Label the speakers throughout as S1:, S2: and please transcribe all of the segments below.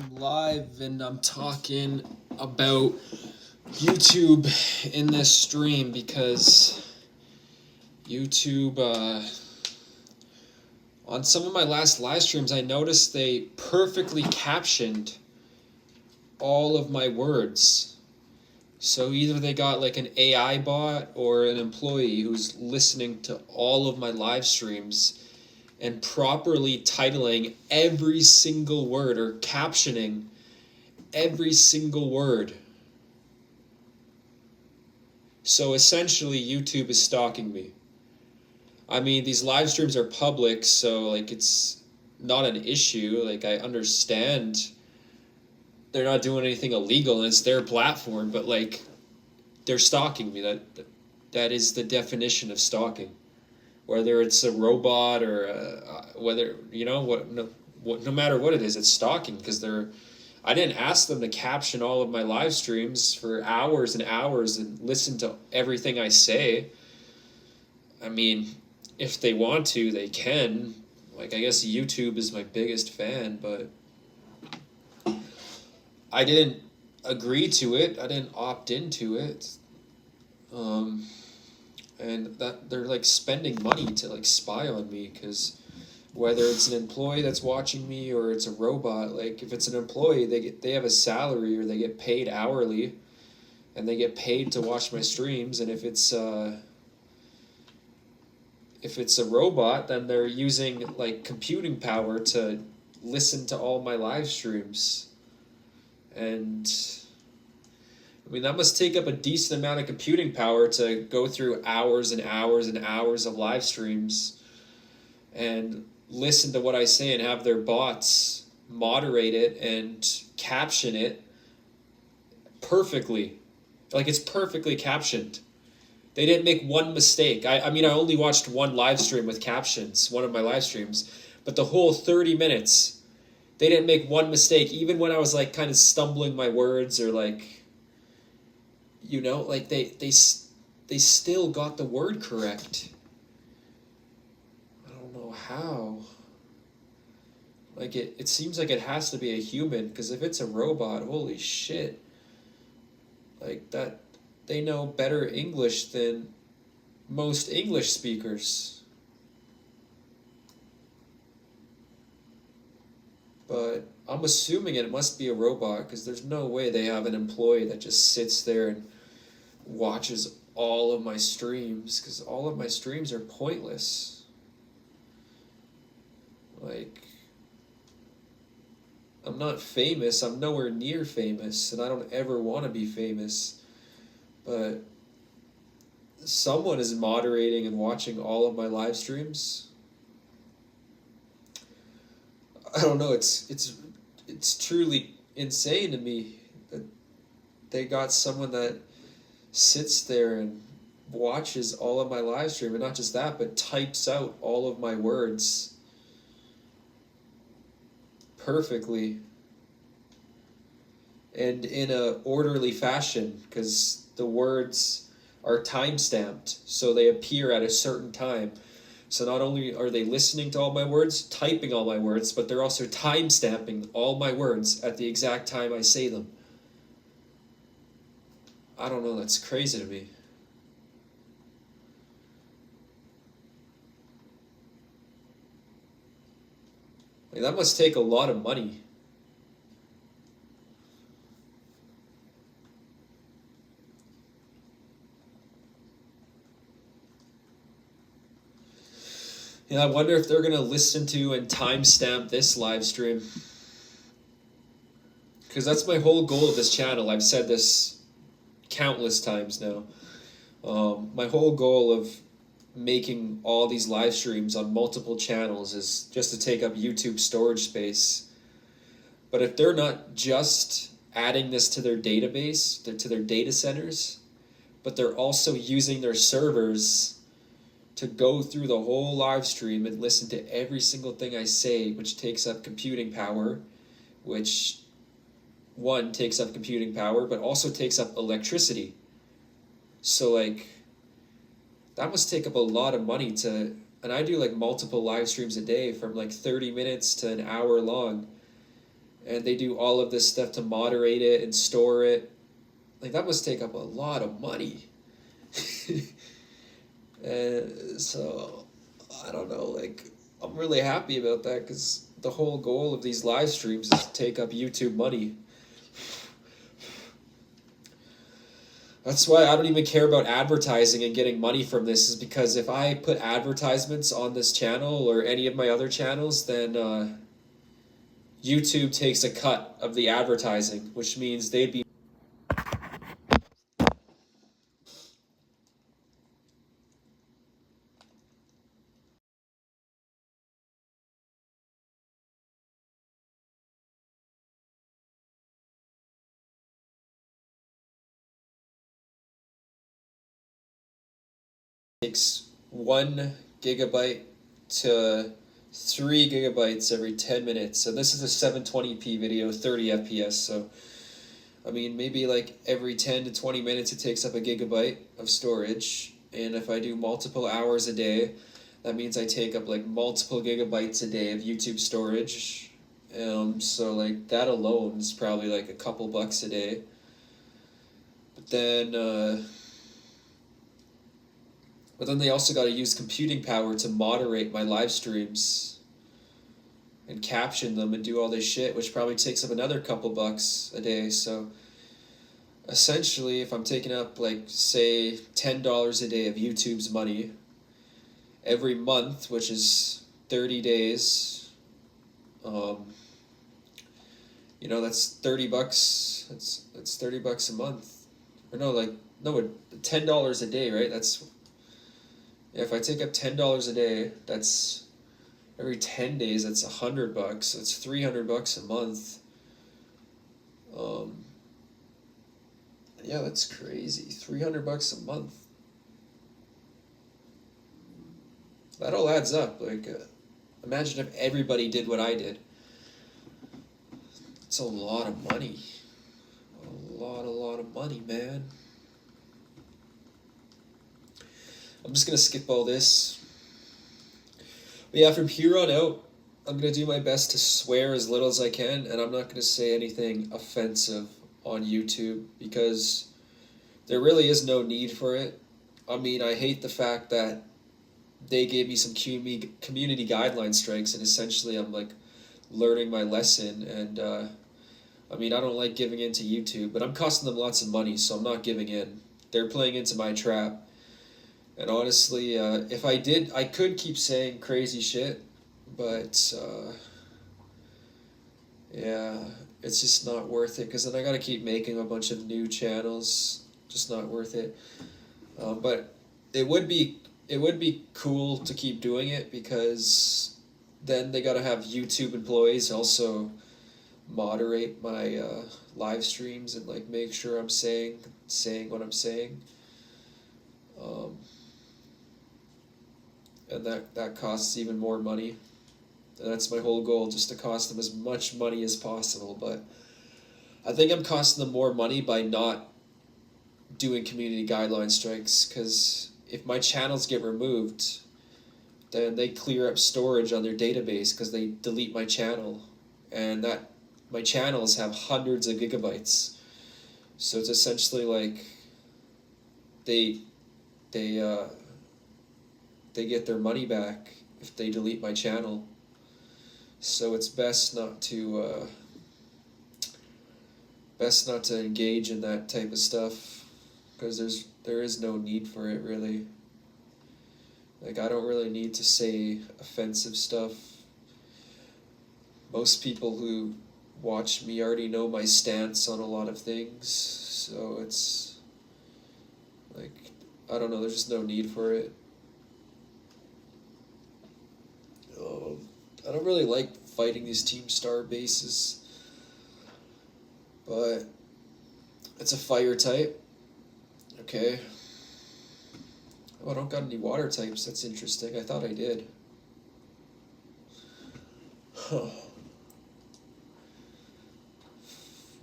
S1: I'm live and I'm talking about YouTube in this stream because YouTube, on some of my last live streams, I noticed they perfectly captioned all of my words. So either they got like an AI bot or an employee who's listening to all of my live streams and properly titling every single word or captioning every single word. So essentially, YouTube is stalking me. I mean, these live streams are public, so like it's not an issue. Like I understand they're not doing anything illegal and it's their platform, but like they're stalking me. That is the definition of stalking. Whether it's a robot or whether no matter what it is, it's stalking because I didn't ask them to caption all of my live streams for hours and hours and listen to everything I say. I mean, if they want to, they can. Like, I guess YouTube is my biggest fan, but I didn't agree to it. I didn't opt into it. And that they're like spending money to like spy on me because whether it's an employee that's watching me or it's a robot, like if it's an employee, they have a salary or they get paid hourly and they get paid to watch my streams. And if it's a robot, then they're using like computing power to listen to all my live streams. And I mean, that must take up a decent amount of computing power to go through hours and hours and hours of live streams and listen to what I say and have their bots moderate it and caption it perfectly. Like, it's perfectly captioned. They didn't make one mistake. I mean, I only watched one live stream with captions, one of my live streams, but the whole 30 minutes, they didn't make one mistake, even when I was like kind of stumbling my words or like, you know, like they still got the word correct. I don't know how. Like it seems like it has to be a human, because if it's a robot, holy shit. Like that, they know better English than most English speakers. But I'm assuming it must be a robot, because there's no way they have an employee that just sits there and watches all of my streams, because all of my streams are pointless. Like, I'm not famous, I'm nowhere near famous, and I don't ever want to be famous, but someone is moderating and watching all of my live streams. I don't know, it's truly insane to me that they got someone that sits there and watches all of my live stream, and not just that, but types out all of my words perfectly and in a orderly fashion, because the words are time-stamped, so they appear at a certain time. So not only are they listening to all my words, typing all my words, but they're also time-stamping all my words at the exact time I say them. I don't know, that's crazy to me. Like, that must take a lot of money. Yeah, I wonder if they're going to listen to and timestamp this live stream. Because that's my whole goal of this channel. I've said this countless times now. My whole goal of making all these live streams on multiple channels is just to take up YouTube storage space. But if they're not just adding this to their database, to their data centers, but they're also using their servers to go through the whole live stream and listen to every single thing I say, which takes up computing power, which one takes up computing power, but also takes up electricity. So like, that must take up a lot of money to, and I do like multiple live streams a day from like 30 minutes to an hour long. and they do all of this stuff to moderate it and store it. Like, that must take up a lot of money. And so, I don't know, like, I'm really happy about that, because the whole goal of these live streams is to take up YouTube money. That's why I don't even care about advertising and getting money from this, is because if I put advertisements on this channel or any of my other channels, then YouTube takes a cut of the advertising, which means they'd be takes 1 GB to 3 GB every 10 minutes. So this is a 720p video, 30 FPS. So, I mean, maybe like every 10 to 20 minutes it takes up 1 GB of storage. And if I do multiple hours a day, that means I take up like multiple gigabytes a day of YouTube storage. So like that alone is probably like a couple bucks a day. But then, they also got to use computing power to moderate my live streams and caption them and do all this shit, which probably takes up another couple bucks a day. So essentially, if I'm taking up, like, say, $10 a day of YouTube's money every month, which is 30 days, that's 30 bucks. That's 30 bucks a month. Or no, $10 a day, right? If I take up $10 a day, that's every 10 days, that's $100. That's $300 a month. Yeah, that's crazy. $300 a month. That all adds up. Like, imagine if everybody did what I did. It's a lot of money. A lot of money, man. I'm just going to skip all this. But yeah, from here on out, I'm going to do my best to swear as little as I can, and I'm not going to say anything offensive on YouTube, because there really is no need for it. I mean, I hate the fact that they gave me some community guideline strikes, and essentially I'm like learning my lesson, and I mean, I don't like giving in to YouTube, but I'm costing them lots of money, so I'm not giving in. They're playing into my trap. And honestly, if I did, I could keep saying crazy shit, but yeah, it's just not worth it, because then I gotta keep making a bunch of new channels. Just not worth it. But it would be cool to keep doing it, because then they gotta have YouTube employees also moderate my live streams and like make sure I'm saying what I'm saying. And that costs even more money. And that's my whole goal, just to cost them as much money as possible. But I think I'm costing them more money by not doing community guideline strikes, because if my channels get removed, then they clear up storage on their database, because they delete my channel. And my channels have hundreds of gigabytes. So it's essentially like they get their money back if they delete my channel. So it's best not to engage in that type of stuff, because there is no need for it, really. Like, I don't really need to say offensive stuff. Most people who watch me already know my stance on a lot of things, so it's like, I don't know, there's just no need for it. I don't really like fighting these Team Star bases, but it's a fire type. Okay. Oh, I don't got any water types. That's interesting. I thought I did. Huh.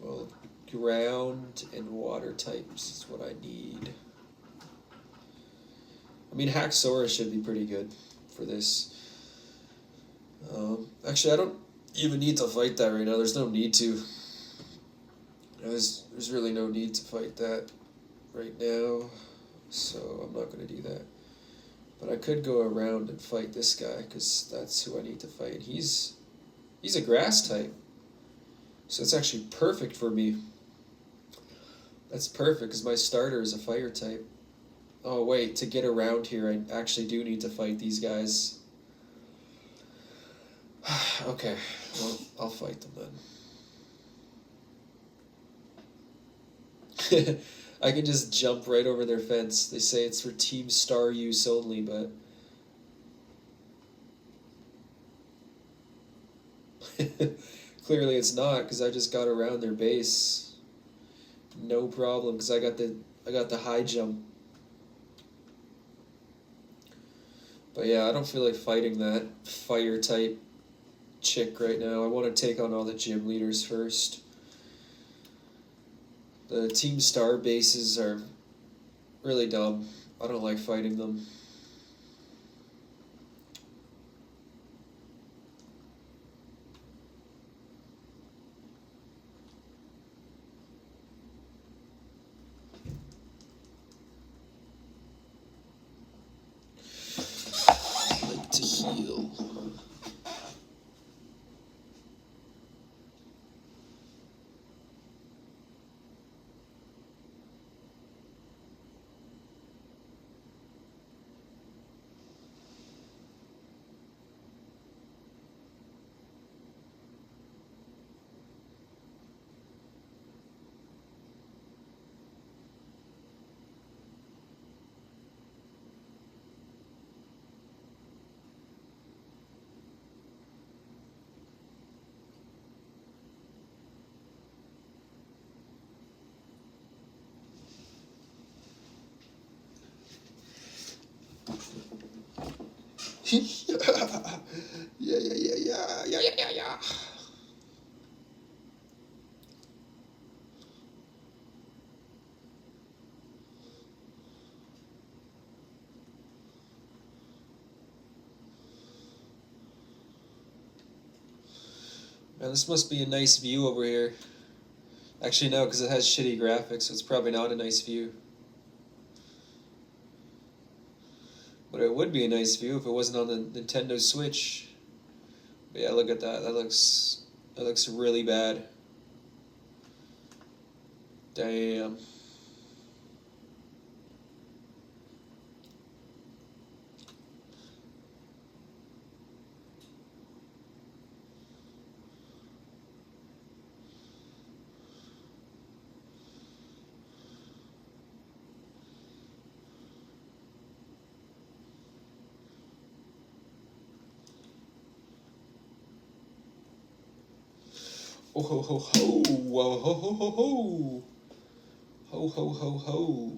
S1: Well, ground and water types is what I need. I mean, Haxorus should be pretty good for this. Actually, even need to fight that right now. There's no need to. There's really no need to fight that right now, so I'm not going to do that. But I could go around and fight this guy, because that's who I need to fight. He's a grass type, so it's actually perfect for me. That's perfect, because my starter is a fire type. Oh wait, to get around here, I actually do need to fight these guys. Okay, well, I'll fight them then. I can just jump right over their fence. They say it's for Team Star use only, but... clearly it's not, because I just got around their base. No problem, because I got the high jump. But yeah, I don't feel like fighting that fire type chick right now. I want to take on all the gym leaders first. The Team Star bases are really dumb. I don't like fighting them. I like to heal. Yeah. Man, this must be a nice view over here. Actually, no, because it has shitty graphics, so it's probably not a nice view. But it would be a nice view if it wasn't on the Nintendo Switch. But yeah, look at that. That looks really bad. Damn. Oh ho ho ho! Whoa ho ho ho ho! Ho ho ho ho!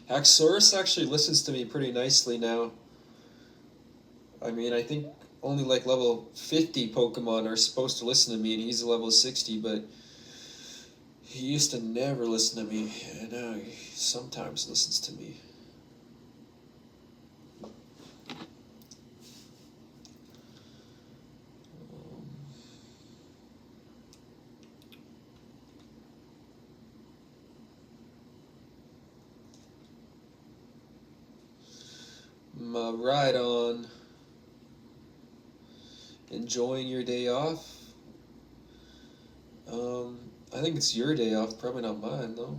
S1: Haxorus actually listens to me pretty nicely now. I mean, I think only like level 50 Pokemon are supposed to listen to me, and he's a level 60, but he used to never listen to me, and now he sometimes listens to me. Right on. Enjoying your day off? I think it's your day off, probably not mine, though.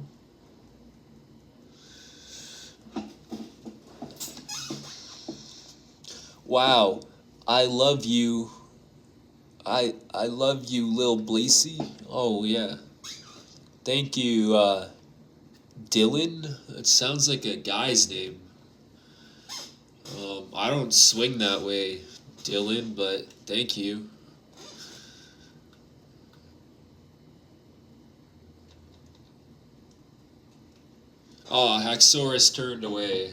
S1: Wow, I love you. I love you, Lil Blaisy. Oh yeah. Thank you, Dylan. That sounds like a guy's name. I don't swing that way, Dylan, but thank you. Oh, Haxorus turned away.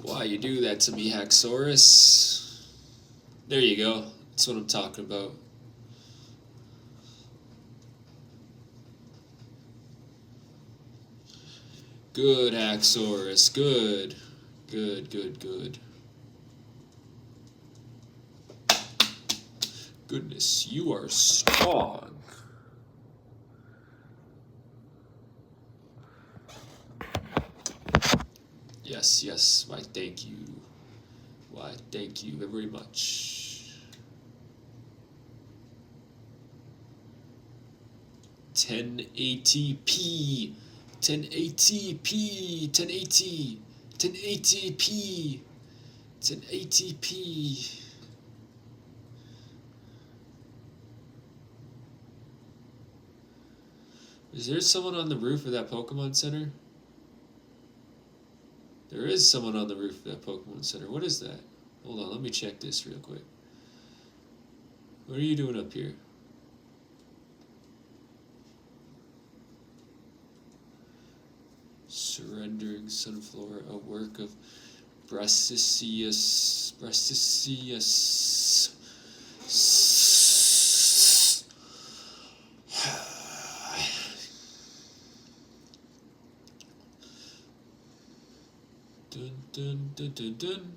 S1: Why you do that to me, Haxorus? There you go. That's what I'm talking about. Good, Haxorus. Good. Good, good, good. Goodness, you are strong. Yes, yes. Why, thank you. Why, thank you very much. 10 ATP. 10 ATP. 10 AT. 10 ATP. 10 ATP. Is there someone on the roof of that Pokemon Center? There is someone on the roof of that Pokemon Center. What is that? Hold on, let me check this real quick. What are you doing up here? Surrendering Sunflower, a work of Brassicius. Dun dun dun dun dun.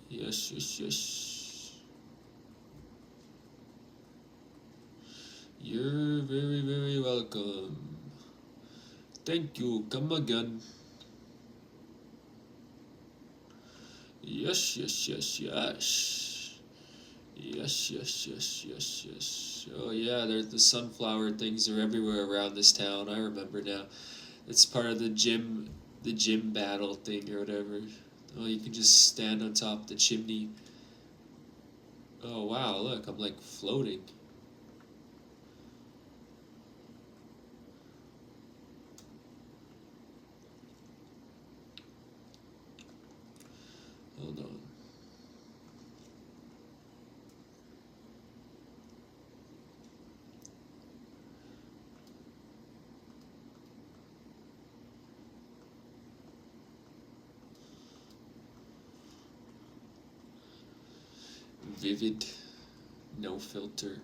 S1: Yes, yes, yes. You're very, very welcome. Thank you. Come again. Yes, yes, yes, yes. Yes, yes, yes, yes, yes. Oh yeah, the sunflower things are everywhere around this town. I remember now. It's part of the gym battle thing or whatever. Oh, you can just stand on top of the chimney. Oh wow, look, I'm like floating. Hold on. Vivid, no filter.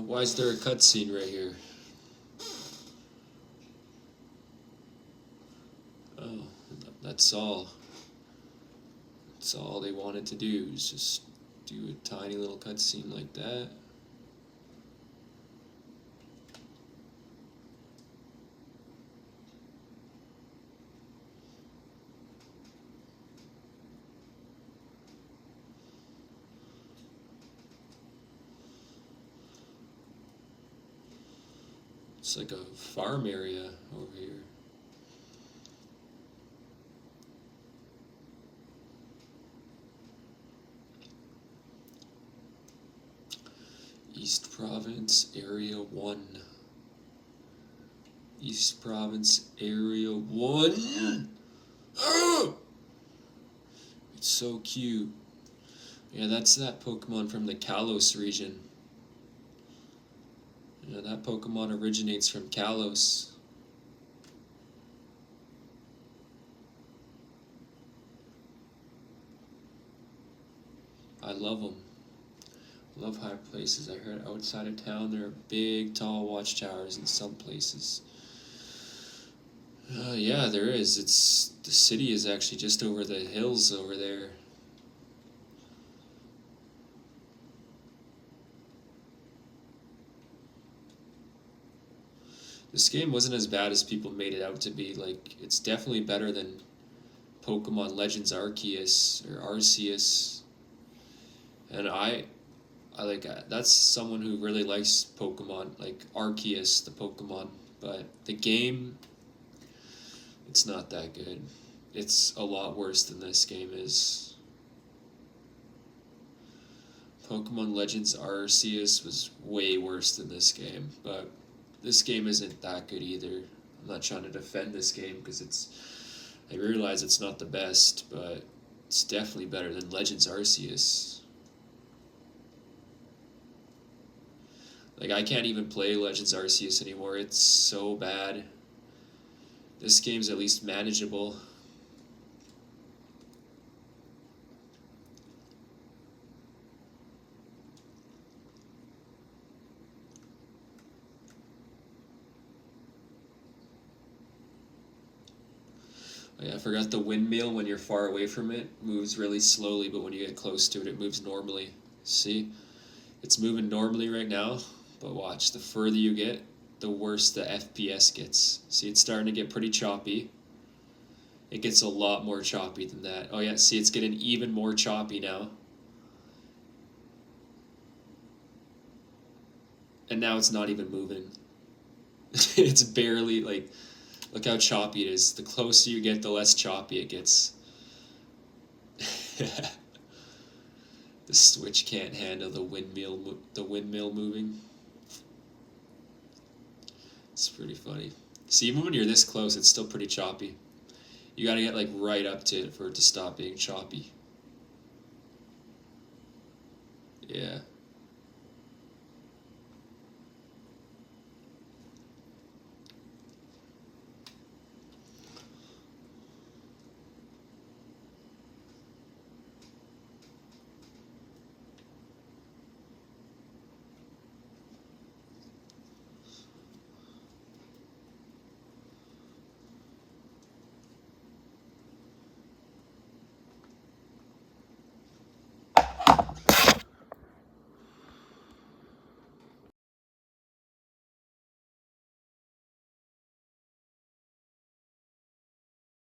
S1: Why is there a cutscene right here? Oh, that's all. That's all they wanted to do is just do a tiny little cutscene like that. It's like a farm area over here. East Province, Area 1. East Province, Area 1! Oh! It's so cute. Yeah, that's that Pokemon from the Kalos region. Yeah, that Pokemon originates from Kalos. I love them. Love high places. I heard outside of town there are big, tall watchtowers in some places. Yeah, there is. The city is actually just over the hills over there. This game wasn't as bad as people made it out to be. Like, it's definitely better than Pokemon Legends Arceus or Arceus. And I like that's someone who really likes Pokemon, like Arceus, the Pokemon. But the game, It's not that good. It's a lot worse than this game is. Pokemon Legends Arceus was way worse than this game, but this game isn't that good either. I'm not trying to defend this game because I realize it's not the best, but it's definitely better than Legends Arceus. Like, I can't even play Legends Arceus anymore. It's so bad. This game's at least manageable. Oh yeah, I forgot the windmill when you're far away from it moves really slowly, but when you get close to it, it moves normally. See? It's moving normally right now, but watch, the further you get, the worse the FPS gets. See, it's starting to get pretty choppy. It gets a lot more choppy than that. Oh yeah, see, it's getting even more choppy now. And now it's not even moving. It's barely, like, look how choppy it is. The closer you get, the less choppy it gets. The Switch can't handle the windmill moving. It's pretty funny. See, even when you're this close, it's still pretty choppy. You gotta get like right up to it for it to stop being choppy. Yeah.